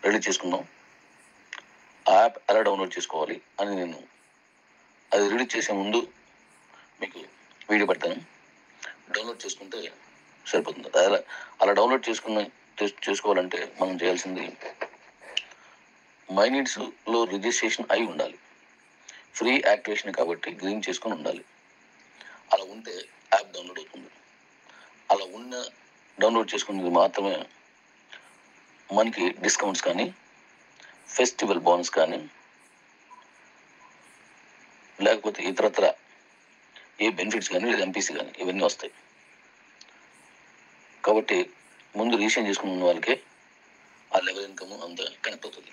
Ready చేసుకుందాం. ఆ app ఎలా డౌన్లోడ్ చేసుకోవాలి అని నేను అది రిలీజ్ చేసే ముందు మీకు వీడియో పెడతాను. డౌన్లోడ్ చేసుకుంటే సరిపోతుంది. అలా డౌన్లోడ్ చేసుకోవాలంటే మనం చేయాల్సింది మైనీడ్స్లో రిజిస్ట్రేషన్ అయి ఉండాలి. ఫ్రీ యాక్టివేషన్ కాబట్టి గ్రీన్ చేసుకొని ఉండాలి. అలా ఉంటే యాప్ డౌన్లోడ్ అవుతుంది. అలా డౌన్లోడ్ చేసుకున్నది మాత్రమే మనకి డిస్కౌంట్స్ కానీ, ఫెస్టివల్ బోనస్ కానీ, లేకపోతే ఇతరత్ర ఏ బెనిఫిట్స్ కానీ లేదా ఎంపీసీ కానీ ఇవన్నీ వస్తాయి. కాబట్టి ముందు రిజిస్ట్రేషన్ చేసుకున్న వాళ్ళకే ఆ లెవెల్ ఇన్కమ్ అంతా కనెక్ట్ అవుతుంది.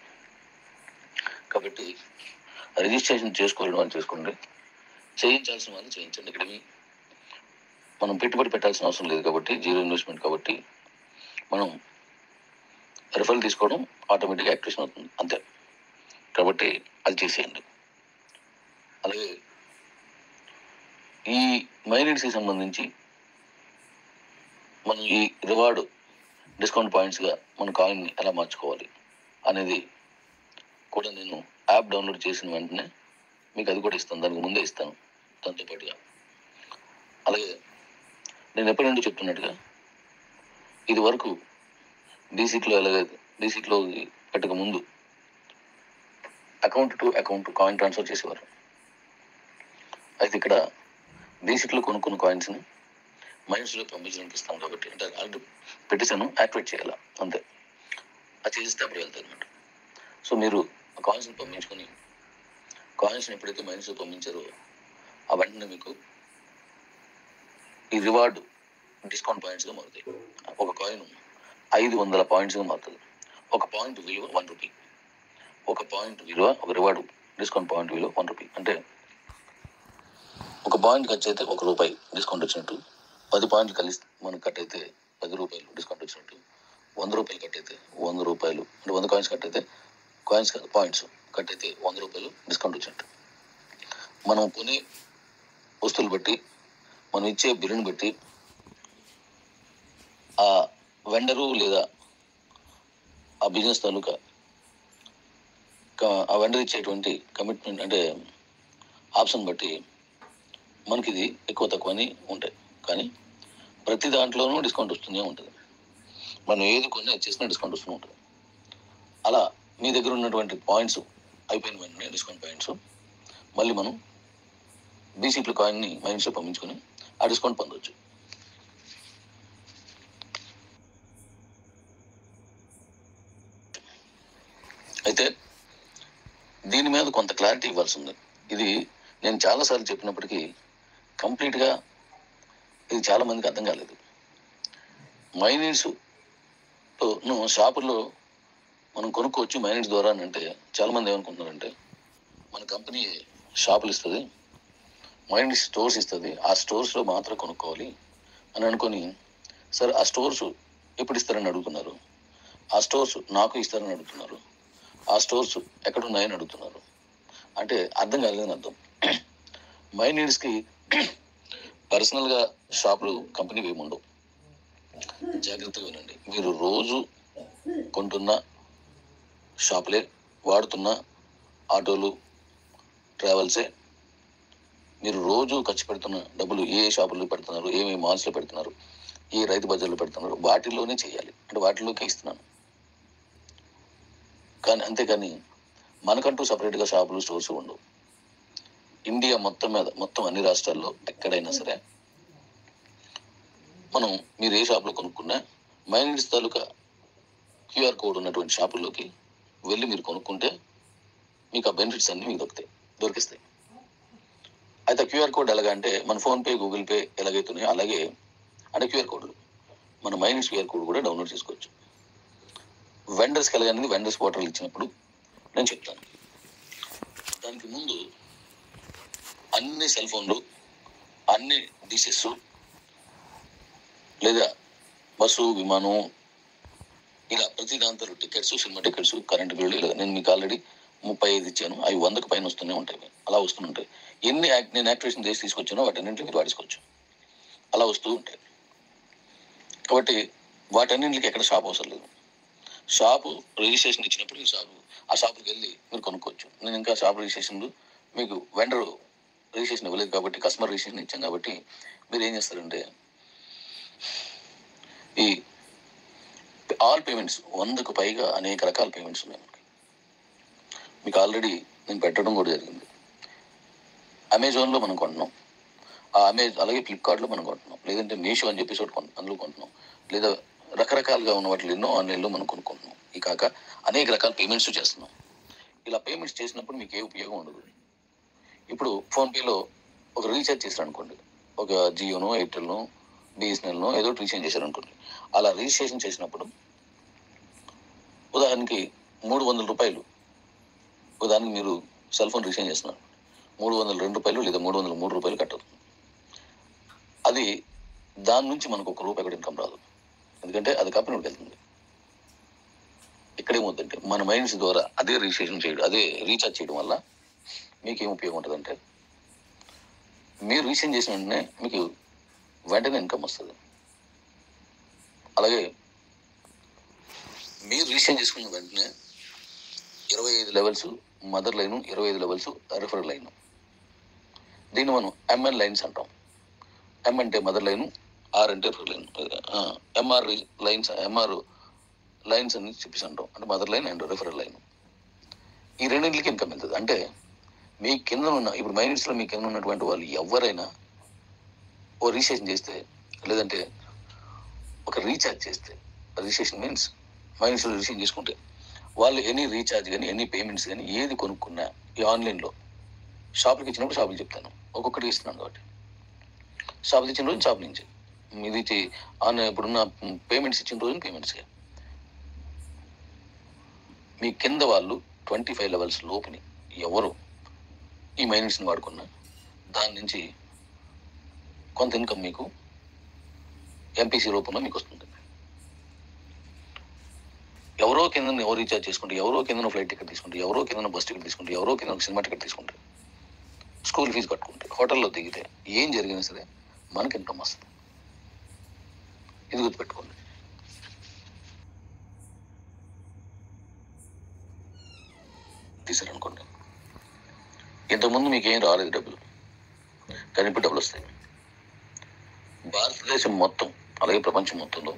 కాబట్టి రిజిస్ట్రేషన్ చేసుకోలేని వాళ్ళు చేసుకోండి, చేయించాల్సిన వాళ్ళు చేయించండి. ఇక్కడ మనం పెట్టుబడి పెట్టాల్సిన అవసరం లేదు కాబట్టి, జీరో ఇన్వెస్ట్మెంట్ కాబట్టి మనం రిఫరల్ తీసుకోవడం ఆటోమేటిక్గా యాక్టివేషన్ అవుతుంది అంతే. కాబట్టి అది చేసేయండి. అలాగే ఈ మైనీడ్స్కి సంబంధించి మనం ఈ రివార్డు డిస్కౌంట్ పాయింట్స్గా మన కాయిన్ని ఎలా మార్చుకోవాలి అనేది కూడా నేను యాప్ డౌన్లోడ్ చేసిన వెంటనే మీకు అది కూడా ఇస్తాను, దానికి ముందే ఇస్తాను దాంతోపాటుగా. అలాగే నేను ఎప్పటి నుండి చెప్తున్నట్టుగా ఇది వరకు డీసీట్లో పెట్టక ముందు account to account coin transfer చేసేవారు. అయితే ఇక్కడ డీసీట్లో కొనుక్కున్న కాయిన్స్ని మైనస్లో పంపించడానికి ఇస్తాం కాబట్టి, అంటే ఆల్రెడీ పెట్టేసాను, యాక్టివేట్ చేయాలి అంతే. అది చేస్తే అప్పుడు వెళ్తాయి అనమాట. సో మీరు ఆ కాయిన్స్ని పంపించుకొని కాయిన్స్ని ఎప్పుడైతే మైనస్లో పంపించారో ఆ వెంటనే మీకు ఈ రివార్డు డిస్కౌంట్ పాయింట్స్గా మారుతాయి. ఒక కాయిన్ 500 పాయింట్స్గా మారుతుంది. ఒక పాయింట్ విలువ 1 రూపీ. ఒక పాయింట్ విలువ, ఒక రివార్డు డిస్కౌంట్ పాయింట్ విలువ 1 రూపీ. అంటే ఒక పాయింట్ ఖర్చు అయితే 1 రూపాయి డిస్కౌంట్ వచ్చినట్టు, 10 పాయింట్లు కలిసి మనకు కట్ అయితే 10 రూపాయలు డిస్కౌంట్ వచ్చినట్టు, 100 రూపాయలు కట్ అయితే 100 రూపాయలు, అంటే 100 కాయిన్స్ కట్ అయితే, కాయిన్స్ కాదు పాయింట్స్ కట్ అయితే 100 రూపాయలు డిస్కౌంట్ వచ్చినట్టు. మనం కొనే వస్తువులు బట్టి, మనం ఇచ్చే బిల్లుని బట్టి ఆ వెండరు లేదా ఆ బిజినెస్ తాలూకా ఆ వెండర్ ఇచ్చేటువంటి కమిట్మెంట్ అంటే ఆప్షన్ బట్టి మనకి ఇది ఎక్కువ తక్కువ అని ఉంటాయి. కానీ ప్రతి దాంట్లోనూ డిస్కౌంట్ వస్తూనే ఉంటుంది. మనం ఏది కొన్నా చేసినా డిస్కౌంట్ వస్తూనే ఉంటుంది. అలా మీ దగ్గర ఉన్నటువంటి పాయింట్స్ అయిపోయిన వెంటనే డిస్కౌంట్ పాయింట్స్ మళ్ళీ మనం బీసీపీ కాయిన్ని మైనస్లో పంపించుకొని ఆ డిస్కౌంట్ పొందవచ్చు. అయితే దీని మీద కొంత క్లారిటీ ఇవ్వాల్సి ఉంది. ఇది నేను చాలాసార్లు చెప్పినప్పటికీ కంప్లీట్గా ఇది చాలా మందికి అర్థం కాలేదు. మైనీడ్స్ షాపుల్లో మనం కొనుక్కోవచ్చు మైనీడ్స్ ద్వారా అంటే చాలామంది ఏమనుకుంటున్నారంటే మన కంపెనీ షాపులు ఇస్తుంది, మైనీడ్స్ స్టోర్స్ ఇస్తుంది, ఆ స్టోర్స్లో మాత్రం కొనుక్కోవాలి అని అనుకొని, సరే ఆ స్టోర్స్ ఎప్పుడు ఇస్తారని అడుగుతున్నారు, ఆ స్టోర్స్ నాకు ఇస్తారని అడుగుతున్నారు, ఆ స్టోర్స్ ఎక్కడున్నాయని అడుగుతున్నారు. అంటే అర్థం కాలేదని అర్థం. మైనీడ్స్కి పర్సనల్గా షాపులు కంపెనీ ఏమి ఉండవు. జాగ్రత్తగా వినండి. మీరు రోజు కొంటున్న షాపులే, వాడుతున్న ఆటోలు, ట్రావెల్సే, మీరు రోజు ఖర్చు పెడుతున్న డబ్బులు ఏ షాపుల్లో పెడుతున్నారు, ఏమేమి మాల్స్లో పెడుతున్నారు, ఏ రైతు బజార్లో పెడుతున్నారు, వాటిల్లోనే చేయాలి. అంటే వాటిల్లోకే ఇస్తున్నాను. కానీ అంతేకాని మనకంటూ సపరేట్గా షాపులు, స్టోర్స్ ఉండవు. ఇండియా మొత్తం అన్ని రాష్ట్రాల్లో ఎక్కడైనా సరే మీరు ఏ షాపులో కొనుక్కున్నా మైనీడ్స్ తాలూకా క్యూఆర్ కోడ్ ఉన్నటువంటి షాపుల్లోకి వెళ్ళి మీరు కొనుక్కుంటే మీకు ఆ బెనిఫిట్స్ అన్నీ మీకు దొరికిస్తాయి. అయితే క్యూఆర్ కోడ్ ఎలాగా అంటే మన ఫోన్పే, గూగుల్ పే ఎలాగైతున్నాయో అలాగే అంటే క్యూఆర్ కోడ్లు మన మైనీడ్స్ క్యూఆర్ కోడ్ కూడా డౌన్లోడ్ చేసుకోవచ్చు. వెండర్స్కి ఎలాగనేది వెండర్స్ పోర్టల్ ఇచ్చినప్పుడు నేను చెప్తాను. దానికి ముందు అన్ని సెల్ ఫోన్లు, అన్ని డిషెస్ లేదా బస్సు, విమానం, ఇలా ప్రతి దాంతో tickets, cinema tickets, current bill, ఇలా నేను మీకు ఆల్రెడీ 35 ఇచ్చాను. అవి 100కు పైన వస్తూనే ఉంటాయి. అలా వస్తుంటాయి. నేను యాక్టివేషన్ చేసి తీసుకొచ్చానో వాటన్నింటికి మీరు వాడుకోవచ్చు. అలా వస్తూ ఉంటాయి. కాబట్టి వాటన్నింటికి ఎక్కడ షాప్ అవసరం లేదు. షాపు రిజిస్ట్రేషన్ ఇచ్చినప్పుడు ఆ షాపుకి వెళ్ళి మీరు కొనుక్కోవచ్చు. నేను ఇంకా షాప్ రిజిస్ట్రేషన్ మీకు వెండర్ రిజిస్ట్రేషన్ ఇవ్వలేదు కాబట్టి, కస్టమర్ రిజిస్ట్రేషన్ ఇచ్చాం కాబట్టి మీరు ఏం చేస్తారంటే ఈ ఆల్ పేమెంట్స్ 100కు పైగా అనేక రకాల పేమెంట్స్ ఉన్నాయి మీకు ఆల్రెడీ నేను పెట్టడం కూడా జరిగింది. అమెజాన్లో మనం కొంటున్నాం, అలాగే ఫ్లిప్కార్ట్లో మనం కొంటున్నాం, లేదంటే మీషో అని చెప్పేసి అందులో కొంటున్నాం, లేదా రకరకాలుగా ఉన్న వాటిలో ఎన్నో ఆన్లైన్లో మనం కొనుక్కుంటున్నాం. ఈ కాక అనేక రకాల పేమెంట్స్ చేస్తున్నాం. ఇలా పేమెంట్స్ చేసినప్పుడు మీకు ఏ ఉపయోగం ఉండదు. ఇప్పుడు ఫోన్పేలో ఒక రీఛార్జ్ చేశారు అనుకోండి, ఒక జియోనో ఎయిర్టెల్నో బిఎస్ఎన్ఎల్నో ఏదో రీఛార్జ్ చేశారు అనుకోండి. అలా రిజిస్ట్రేషన్ చేసినప్పుడు ఉదాహరణకి 300 రూపాయలు, ఉదాహరణకి మీరు సెల్ ఫోన్ రీఛార్జ్ చేస్తున్నారు, 302 రూపాయలు లేదా 303 రూపాయలు కట్టదు. అది దాని నుంచి మనకు ఒక రూపాయి కూడా ఇన్కమ్ రాదు, ఎందుకంటే అది కంపెనీకి వెళ్తుంది. ఇక్కడేమవుతుందంటే మన మైండ్స్ ద్వారా అదే రిజిస్ట్రేషన్ చేయడం, అదే రీఛార్జ్ చేయడం వల్ల మీకేం ఉపయోగం ఉంటుందంటే మీరు రీఛార్జ్ చేసిన వెంటనే మీకు వెంటనే ఇన్కమ్ వస్తుంది. అలాగే మీరు రీఛార్జ్ చేసుకున్న వెంటనే 25 levels mother line, 25 levels referral line. దీన్ని మనం ఎంఎన్ లైన్స్ అంటాం. ఎం అంటే మదర్ లైను, ఆర్ అంటే రిఫరల్ లైన్. ఎంఆర్ లైన్స్ అని చెప్పేసి అంటాం, అంటే mother line and referral line. ఈ రెండింటికి ఇన్కమ్ వెళ్తుంది. అంటే మీ కింద ఉన్న, ఇప్పుడు మైనస్లో మీ కింద ఉన్నటువంటి వాళ్ళు ఎవరైనా ఓ రిజిస్ట్రేషన్ చేస్తే, లేదంటే ఒక రీఛార్జ్ చేస్తే, రిజిస్ట్రేషన్ మీన్స్ మైనస్లో రిజిస్ట్రేషన్ చేసుకుంటే వాళ్ళు ఎనీ రీఛార్జ్ కానీ ఎనీ పేమెంట్స్ కానీ ఏది కొనుక్కున్నా ఈ ఆన్లైన్లో షాపులకి ఇచ్చినప్పుడు షాపులు చెప్తాను, ఒక్కొక్కటి ఇస్తున్నాను కాబట్టి షాపులు ఇచ్చిన రోజు షాప్ నుంచి ఇది ఇప్పుడున్న పేమెంట్స్ ఇచ్చిన రోజు పేమెంట్స్గా మీ కింద వాళ్ళు 25 లెవెల్స్ లోపుని ఎవరు ఈ మైనస్ని వాడుకున్నా దాని నుంచి కొంత ఇన్కమ్ మీకు ఎంపీసీ రూపంలో మీకు వస్తుంది. ఎవరో కింద ఎవరు రీఛార్జ్ చేసుకుంటే, ఎవరో కింద ఫ్లైట్ టికెట్ తీసుకుంటే, ఎవరో కింద బస్ టికెట్ తీసుకుంటే, ఎవరో కింద సినిమా టికెట్ తీసుకుంటే, స్కూల్ ఫీజు కట్టుకుంటే, హోటల్లో దిగితే ఏం జరిగినా సరే మనకి ఇన్కమ్ వస్తుంది. ఇది గుర్తుపెట్టుకోండి. తీసారనుకోండి, ఇంతకుముందు మీకు ఏం రాలేదు డబ్బులు, కానీ ఇప్పుడు డబ్బులు వస్తాయి. భారతదేశం మొత్తం అలాగే ప్రపంచం మొత్తంలో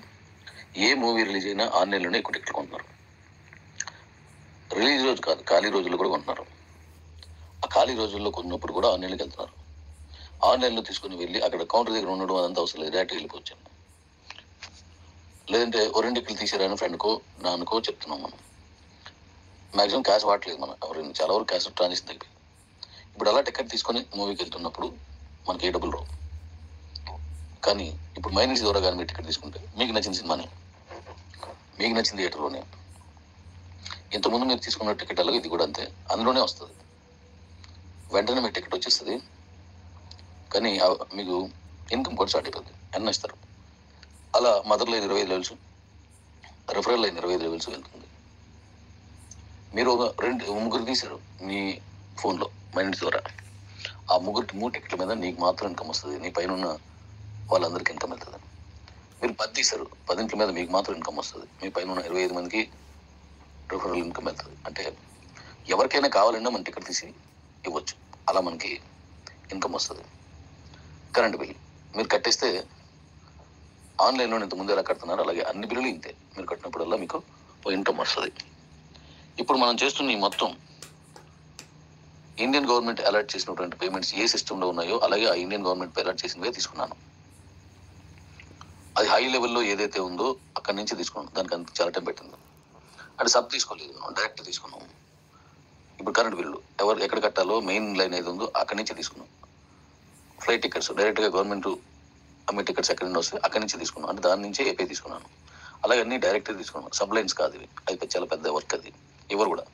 ఏ మూవీ రిలీజ్ అయినా ఆన్లైన్లోనే ఎక్కువ టికెట్లు కొంటున్నారు. రిలీజ్ రోజు కాదు, ఖాళీ రోజుల్లో కూడా కొంటున్నారు. ఆ ఖాళీ రోజుల్లో కొన్నప్పుడు కూడా ఆన్లైన్లోకి వెళ్తున్నారు. ఆన్లైన్లో తీసుకుని వెళ్ళి అక్కడ కౌంటర్ దగ్గర ఉండడం అదంతా అవసరం లేదు, డైరెక్ట్గా వెళ్ళిపోవచ్చు. లేదంటే ఓ 2 టికెట్లు తీసారని ఫ్రెండ్కో నాన్నకో చెప్తున్నాం. మనం మ్యాక్సిమం క్యాష్ వాడలేదు, మనం ఎవరైనా చాలా వరకు క్యాష్ ట్రాన్సాక్షన్ తగ్గి. ఇప్పుడు అలా టికెట్ తీసుకొని మూవీకి వెళ్తున్నప్పుడు మనకి ఏ డబ్బులు రావు. కానీ ఇప్పుడు మైనస్ ద్వారా కానీ మీరు టికెట్ తీసుకుంటే మీకు నచ్చిన సినిమాని మీకు నచ్చిన థియేటర్లోనే, ఇంతకుముందు మీరు తీసుకున్న టికెట్ అలాగే ఇది కూడా అంతే, అందులోనే వస్తుంది. వెంటనే మీకు టికెట్ వచ్చేస్తుంది, కానీ మీకు ఇన్కమ్ కూడా స్టార్ట్ అయిపోతుంది. ఎన్న ఇస్తారు. అలా mother line 25 levels, referral line 25 levels వెళ్తుంది. మీరు ఒక 3 తీశారు మీ ఫోన్లో మైనస్ ద్వారా, ఆ 3 టికెట్ల మీద నీకు మాత్రం ఇన్కమ్ వస్తుంది, నీ పైన ఉన్న వాళ్ళందరికీ ఇన్కమ్ వెళ్తుంది. మీరు 10 తీశారు, 10 మీద మీకు మాత్రం ఇన్కమ్ వస్తుంది, మీ పైన ఉన్న 25 మందికి రిఫరల్ ఇన్కమ్ వెళ్తుంది. అంటే ఎవరికైనా కావాలన్నా మన టికెట్ తీసి ఇవ్వచ్చు, అలా మనకి ఇన్కమ్ వస్తుంది. కరెంట్ బిల్ మీరు కట్టేస్తే ఆన్లైన్లో ఇంత ముందు ఎలా కడుతున్నారు అలాగే అన్ని బిల్లులు ఇంతే, మీరు కట్టినప్పుడల్లా మీకు ఇన్కమ్ వస్తుంది. ఇప్పుడు మనం చేస్తున్న ఈ మొత్తం ఇండియన్ గవర్నమెంట్ అలర్ట్ చేసినటువంటి పేమెంట్స్ ఏ సిస్టంలో ఉన్నాయో అలాగే ఆ ఇండియన్ గవర్నమెంట్ అలర్ట్ చేసినవే తీసుకున్నాను. అది హై లెవెల్లో ఏదైతే ఉందో అక్కడి నుంచి తీసుకున్నాం, దానికి అంత చాలా టైం పెట్టింది. అంటే సబ్ తీసుకోలేదు, డైరెక్ట్ తీసుకున్నాం. ఇప్పుడు కరెంట్ బిల్లు ఎక్కడ కట్టాలో మెయిన్ లైన్ ఏది ఉందో అక్కడి నుంచి తీసుకున్నాం. ఫ్లైట్ టికెట్స్ డైరెక్ట్గా గవర్నమెంట్ అమ్మే టికెట్స్ ఎక్కడి నుంచి వస్తాయి అక్కడి నుంచి తీసుకున్నాం, అంటే దాని నుంచే ఏపీ తీసుకున్నాను. అలాగే అన్ని డైరెక్ట్గా తీసుకున్నాను, సబ్ లైన్స్ కాదు ఇవి, అది చాలా పెద్ద వర్క్ అది, ఎవరు కూడా.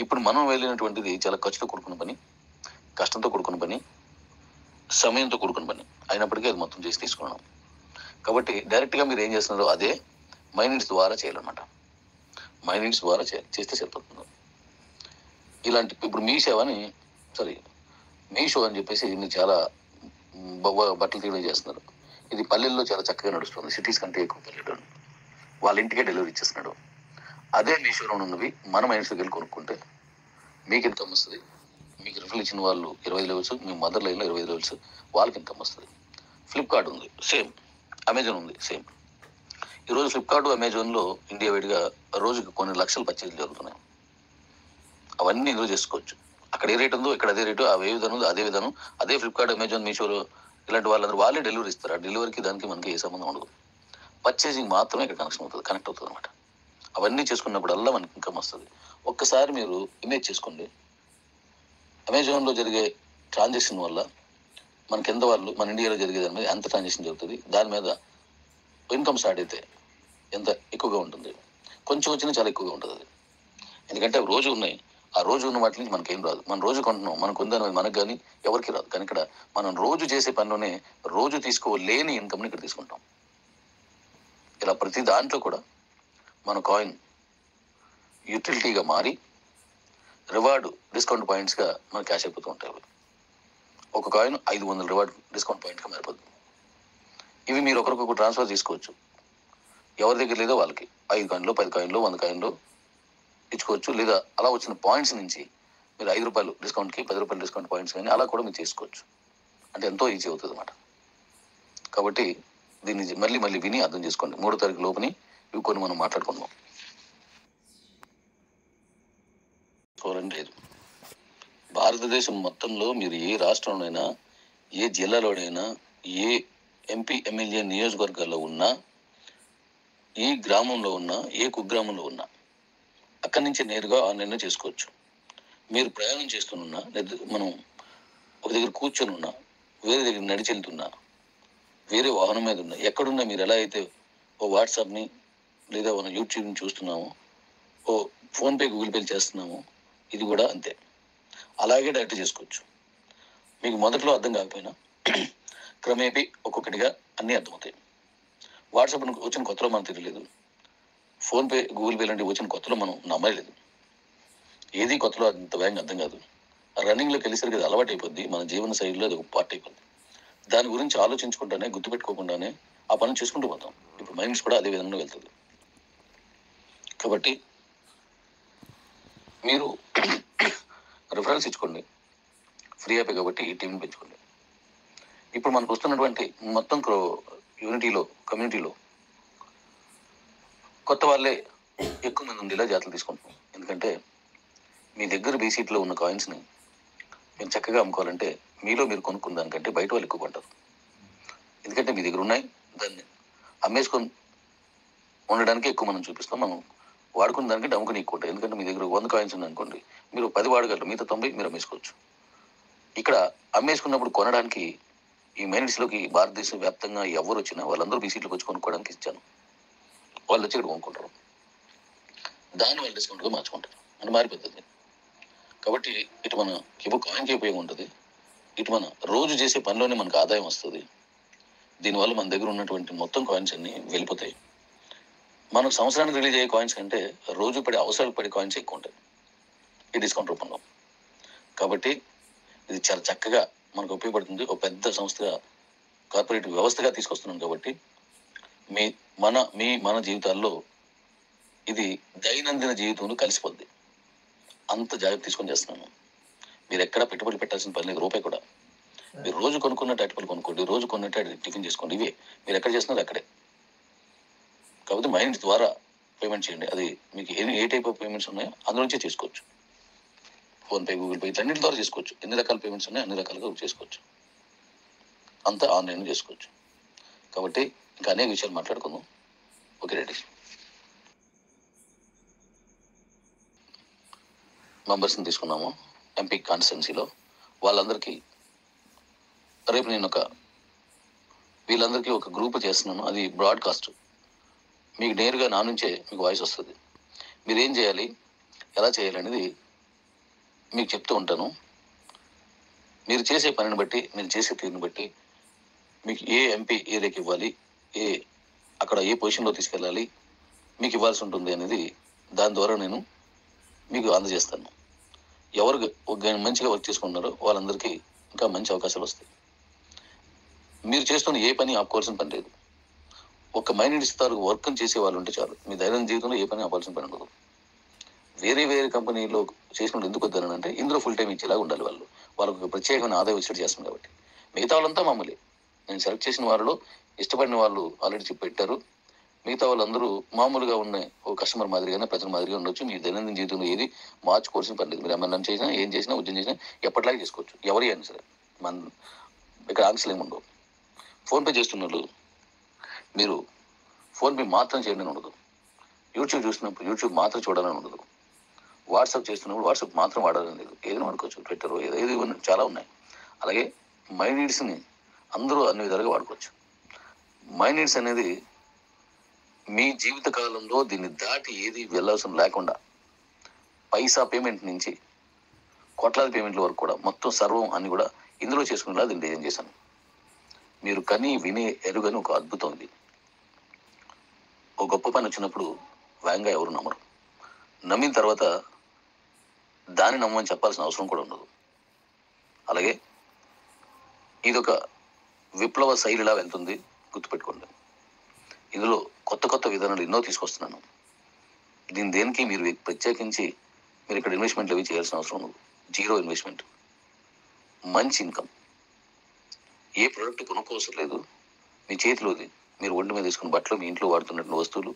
ఇప్పుడు మనం వెళ్ళినటువంటిది చాలా ఖర్చుతో కూడుకున్న పని, కష్టంతో కూడుకున్న పని, సమయంతో కూడుకున్న పని అయినప్పటికీ అది మొత్తం చేసి తీసుకున్నాం. కాబట్టి డైరెక్ట్గా మీరు ఏం చేస్తున్నారో అదే మైనిట్స్ ద్వారా చేయాలన్నమాట. మైనిట్స్ ద్వారా చేస్తే సరిపోతుంది. ఇలాంటి ఇప్పుడు మీషో అని చెప్పేసి మీరు చాలా బట్టలు తీయడం చేస్తున్నారు. ఇది పల్లెల్లో చాలా చక్కగా నడుస్తుంది, సిటీస్ కంటే ఎక్కువ పల్లెటూరు. వాళ్ళ ఇంటికే డెలివరీ ఇచ్చేస్తున్నాడు. అదే మీషోలో ఉన్నవి మన మైండ్స్కి వెళ్ళి కొనుక్కుంటే మీకు ఇన్కమ్ వస్తుంది. మీకు రిఫిల్ ఇచ్చిన వాళ్ళు 25 లెవెల్స్, మీ మదర్ లైన్లో 25 లెవెల్స్, వాళ్ళకి ఇన్కమ్ వస్తుంది. ఫ్లిప్కార్ట్ ఉంది సేమ్, అమెజాన్ ఉంది సేమ్. ఈరోజు ఫ్లిప్కార్ట్ అమెజాన్లో ఇండియా వైడ్గా రోజుకి కొన్ని లక్షల పర్చేజ్లు జరుగుతున్నాయి. అవన్నీ ఈరోజు చేసుకోవచ్చు. అక్కడ ఏ రేట్ ఉందో ఇక్కడ అదే రేటు, అవి ఏ విధానం అదే విధానం. అదే ఫ్లిప్కార్ట్, అమెజాన్, మీషోలో ఇలాంటి వాళ్ళందరూ వాళ్ళే డెలివరీ ఇస్తారు. ఆ డెలివరీకి దానికి మనకి ఏ సంబంధం ఉండదు. పర్చేసింగ్ మాత్రమే ఇక్కడ కనెక్ట్ అవుతుంది అనమాట. అవన్నీ చేసుకున్నప్పుడల్లా మనకి ఇన్కమ్ వస్తుంది. ఒక్కసారి మీరు ఇమేజ్ చేసుకోండి, అమెజాన్లో జరిగే ట్రాన్సాక్షన్ వల్ల మనకి ఎంత వాళ్ళు మన ఇండియాలో జరిగే దాని మీద ఎంత ట్రాన్సాక్షన్ జరుగుతుంది, దాని మీద ఇన్కమ్ స్టార్ట్ అయితే ఎంత ఎక్కువగా ఉంటుంది. కొంచెం వచ్చినా చాలా ఎక్కువగా ఉంటుంది అది. ఎందుకంటే అవి రోజు ఉన్నాయి. ఆ రోజు ఉన్న వాటి నుంచి మనకేం రాదు. మనం రోజు కొంటున్నాం, మనకు ఉందని మనకు కానీ ఎవరికి రాదు. కానీ ఇక్కడ మనం రోజు చేసే పనిలోనే రోజు తీసుకోలేని ఇన్కమ్ని ఇక్కడ తీసుకుంటాం. ఇలా ప్రతి దాంట్లో కూడా మన కాయిన్ యూటిలిటీగా మారి రివార్డు డిస్కౌంట్ పాయింట్స్గా మన క్యాష్ అయిపోతూ ఉంటాయి. ఒక కాయిన్ 500 రివార్డ్ డిస్కౌంట్ పాయింట్గా మారిపోతుంది. ఇవి మీరు ఒకరికొక ట్రాన్స్ఫర్ చేసుకోవచ్చు. ఎవరి దగ్గర లేదో వాళ్ళకి 5 కాయిన్లు, 10 కాయిన్లు, 100 కాయిన్లు ఇచ్చుకోవచ్చు. లేదా అలా వచ్చిన పాయింట్స్ నుంచి మీరు 5 రూపాయలు డిస్కౌంట్కి 10 రూపాయలు డిస్కౌంట్ పాయింట్స్ కానీ అలా కూడా మీరు చేసుకోవచ్చు. అంటే ఎంతో ఈజీ అవుతుంది అన్నమాట. కాబట్టి దీన్ని మళ్ళీ మళ్ళీ విని అర్థం చేసుకోండి. 3వ తారీఖు లోపుని ఇవి కొన్ని మనం మాట్లాడుకుందాం. లేదు, భారతదేశం మొత్తంలో మీరు ఏ రాష్ట్రంలోనైనా, ఏ జిల్లాలోనైనా, ఏ ఎంపీ ఎమ్మెల్యే నియోజకవర్గాల్లో ఉన్నా, ఏ గ్రామంలో ఉన్నా, ఏ కుగ్రామంలో ఉన్నా అక్కడి నుంచి నేరుగా ఆన్లైన్లో చేసుకోవచ్చు. మీరు ప్రయాణం చేస్తున్నా, మనం ఒక దగ్గర కూర్చొని ఉన్నా, వేరే దగ్గర నడిచి వెళ్తున్నా, వేరే వాహనం మీద ఉన్నా, ఎక్కడున్నా మీరు ఎలా అయితే ఓ వాట్సాప్ని లేదా మన యూట్యూబ్ని చూస్తున్నామో, ఓ ఫోన్పే, గూగుల్ పే చేస్తున్నామో, ఇది కూడా అంతే. అలాగే డైరెక్ట్ చేసుకోవచ్చు. మీకు మొదట్లో అర్థం కాకపోయినా క్రమేపీ ఒక్కొక్కటిగా అన్నీ అర్థమవుతాయి. వాట్సాప్ వచ్చిన కొత్తలో మనం తెలియలేదు. ఫోన్పే, గూగుల్ పే లాంటివి వచ్చిన కొత్తలో మనం నమ్మలేదు. ఏది కొత్తలో అంత వేగంగా అర్థం కాదు. రన్నింగ్లోకి వెళ్ళేసరికి అది అలవాటు అయిపోద్ది. మన జీవన శైలిలో అది ఒక పార్ట్ అయిపోద్ది. దాని గురించి ఆలోచించుకుంటానే, గుర్తుపెట్టుకోకుండానే ఆ పనులు చేసుకుంటూ పోతాం. ఇప్పుడు మైండ్స్ కూడా అదే విధంగా వెళ్తుంది. కాబట్టి మీరు రిఫరెన్స్ ఇచ్చుకోండి. ఫ్రీ అయిపోయి కాబట్టి ఈ టీంని పెంచుకోండి. ఇప్పుడు మనకు వస్తున్నటువంటి మొత్తం యూనిటీలో, కమ్యూనిటీలో కొత్త వాళ్ళే ఎక్కువ మంది ఉండేలా జాతరలు తీసుకుంటున్నాం. ఎందుకంటే మీ దగ్గర బీసీట్లో ఉన్న కాయిన్స్ని మీరు చక్కగా అమ్ముకోవాలంటే మీలో మీరు కొనుక్కున్న దానికంటే బయట వాళ్ళు ఎక్కువ కొంటారు. ఎందుకంటే మీ దగ్గర ఉన్నాయి, దాన్ని అమ్మేసుకొని ఉండడానికి ఎక్కువ మనం చూపిస్తాం. మనం వాడుకున్న దానికంటే అమ్ముకుని ఎక్కువ ఉంటాయి. ఎందుకంటే మీ దగ్గర 100 కాయిన్స్ ఉందనుకోండి, మీరు 10 వాడగలరు, మిగతా 90 మీరు అమ్మేసుకోవచ్చు. ఇక్కడ అమ్మేసుకున్నప్పుడు కొనడానికి ఈ మైనిట్స్లోకి భారతదేశ వ్యాప్తంగా ఎవరు వచ్చినా వాళ్ళందరూ బీసీట్లోకి వచ్చి కొనుక్కోవడానికి ఇచ్చాను. వాళ్ళు వచ్చి ఇక్కడ కొనుక్కుంటారు, దాన్ని వాళ్ళు డిస్కౌంట్గా మార్చుకుంటారు, అని మారిపోతుంది. కాబట్టి ఇటు మన కాయిన్కి ఉపయోగం ఉంటుంది, ఇటు మన రోజు చేసే పనిలోనే మనకు ఆదాయం వస్తుంది. దీనివల్ల మన దగ్గర ఉన్నటువంటి మొత్తం కాయిన్స్ అన్ని వెళ్ళిపోతాయి. మనకు సంవత్సరానికి రిలీజ్ అయ్యే కాయిన్స్ కంటే రోజు పడే అవసరాలు పడే కాయిన్స్ ఎక్కువ ఉంటాయి ఈ డిస్కౌంట్ రూపంలో. కాబట్టి ఇది చాలా చక్కగా మనకు ఉపయోగపడుతుంది. ఒక పెద్ద సంస్థగా, కార్పొరేట్ వ్యవస్థగా తీసుకొస్తున్నాం. కాబట్టి మన జీవితాల్లో ఇది దైనందిన జీవితంలో కలిసిపోద్ది. అంత జాగ్రత్త తీసుకొని చేస్తున్నాను. మీరు ఎక్కడ పెట్టుబడి పెట్టాల్సిన పని లేదు, రూపాయి కూడా. మీరు రోజు కొనుక్కున్నట్టు అటుపడి కొనుక్కోండి, రోజు కొన్నట్టు టిఫిన్ చేసుకోండి. ఇవే మీరు ఎక్కడ చేస్తున్నారు అక్కడే. కాబట్టి మైండ్ ద్వారా పేమెంట్ చేయండి. అది మీకు ఏ టైప్ ఆఫ్ పేమెంట్స్ ఉన్నాయో అందులో నుంచే చేసుకోవచ్చు. ఫోన్పే, గూగుల్ పే ఇట్లన్నింటి ద్వారా చేసుకోవచ్చు. ఎన్ని రకాల పేమెంట్స్ ఉన్నాయో అన్ని రకాలుగా చేసుకోవచ్చు. అంతా ఆన్లైన్ చేసుకోవచ్చు. కాబట్టి ఇంకా అనేక విషయాలు మాట్లాడుకుందాం. Okay, ready. మెంబర్స్ని తీసుకున్నాము ఎంపీ కాన్స్టిట్యున్సీలో. వాళ్ళందరికీ రేపు నేను వీళ్ళందరికీ ఒక గ్రూప్ చేస్తున్నాను. అది బ్రాడ్కాస్ట్. మీకు నేరుగా నా నుంచే మీకు వాయిస్ వస్తుంది. మీరేం చేయాలి, ఎలా చేయాలి అనేది మీకు చెప్తూ ఉంటాను. మీరు చేసే పనిని బట్టి, మీరు చేసే తీరుని బట్టి మీకు ఏ ఎంపీ ఏరియాకి ఇవ్వాలి, అక్కడ ఏ పొజిషన్లో తీసుకెళ్ళాలి, మీకు ఇవ్వాల్సి ఉంటుంది అనేది దాని ద్వారా నేను మీకు అందజేస్తాను. ఎవరు మంచిగా వర్క్ చేసుకుంటున్నారో వాళ్ళందరికీ ఇంకా మంచి అవకాశాలు వస్తాయి. మీరు చేస్తున్న ఏ పని ఆపుకోవాల్సిన పని లేదు. ఒక మైండ్ ఇస్తారు వర్క్ చేసే వాళ్ళు ఉంటే చాలు. మీ దైనందిన జీవితంలో ఏ పని ఆపాల్సిన పని ఉండదు. వేరే వేరే కంపెనీలో చేసినప్పుడు ఎందుకు వద్దాను అంటే ఇందులో ఫుల్ టైం ఇచ్చేలాగా ఉండాలి వాళ్ళు. వాళ్ళకు ఒక ప్రత్యేకమైన ఆదాయం వచ్చేట్టు చేస్తుంది కాబట్టి. మిగతా వాళ్ళంతా మామూలే. నేను సెలెక్ట్ చేసిన వాళ్ళలో ఇష్టపడిన వాళ్ళు ఆల్రెడీ చెప్పి పెట్టారు. మిగతా వాళ్ళందరూ మామూలుగా ఉన్న ఒక కస్టమర్ మాదిరిగానే ప్రజల మాదిరిగా ఉండొచ్చు. మీ దైనందిన జీవితంలో ఏది మార్చుకోవాల్సిన పని లేదు. మీరు ఎంఎన్ఎం చేసినా ఏం చేసినా ఉద్యోగం చేసినా ఎప్పటిలాగే చేసుకోవచ్చు. ఎవరి అయినా సరే మన ఇక్కడ ఆంక్షలు ఏమి ఉండవు. ఫోన్పే చేస్తున్న వాళ్ళు మీరు ఫోన్పే మాత్రం చేయాలని ఉండదు. యూట్యూబ్ చూసినప్పుడు యూట్యూబ్ మాత్రం చూడాలని ఉండదు. వాట్సాప్ చేస్తున్నప్పుడు వాట్సాప్ మాత్రం వాడాలని లేదు. ఏదైనా వాడుకోవచ్చు. ట్విట్టర్ ఏది చాలా ఉన్నాయి. అలాగే మై నీడ్స్ని అందరూ అన్ని విధాలుగా వాడుకోవచ్చు. మై నీడ్స్ అనేది మీ జీవిత కాలంలో దీన్ని దాటి ఏది వెళ్ళవలసిన లేకుండా పైసా పేమెంట్ నుంచి కోట్లాది పేమెంట్ల వరకు కూడా మొత్తం సర్వం అన్ని కూడా ఇందులో చేసుకునేలా దీన్ని డిజైన్ చేశాను. మీరు కని విని ఎరుగని ఒక అద్భుతం ఇది. ఒక గొప్ప పని వచ్చినప్పుడు వేగంగా ఎవరు నమ్మరు. నమ్మిన తర్వాత దాన్ని నమ్మని చెప్పాల్సిన అవసరం కూడా ఉండదు. అలాగే ఇదొక విప్లవ శైలిలా వెళ్తుంది, గుర్తుపెట్టుకోండి. ఇందులో కొత్త కొత్త విధానాలు ఎన్నో తీసుకొస్తున్నాను. దీని దేనికి మీరు ప్రత్యేకించి మీరు ఇక్కడ ఇన్వెస్ట్మెంట్లు అవి చేయాల్సిన అవసరం ఉండదు. జీరో ఇన్వెస్ట్మెంట్, మంచి ఇన్కమ్. ఏ ప్రోడక్ట్ కొనుక్కోవసరం లేదు. మీ చేతిలోది మీరు ఒంటి మీద తీసుకున్న బట్టలు, మీ ఇంట్లో వాడుతున్నటువంటి వస్తువులు,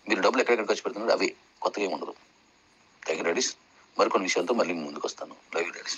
మీరు డబ్బులు ఎక్కడెక్కడ ఖర్చు పెడుతున్నారు అవే, కొత్తగా ఏమి ఉండదు. Thank you daddy's. మరికొన్ని విషయాలతో మళ్ళీ ముందుకు వస్తాను. Love you daddy's.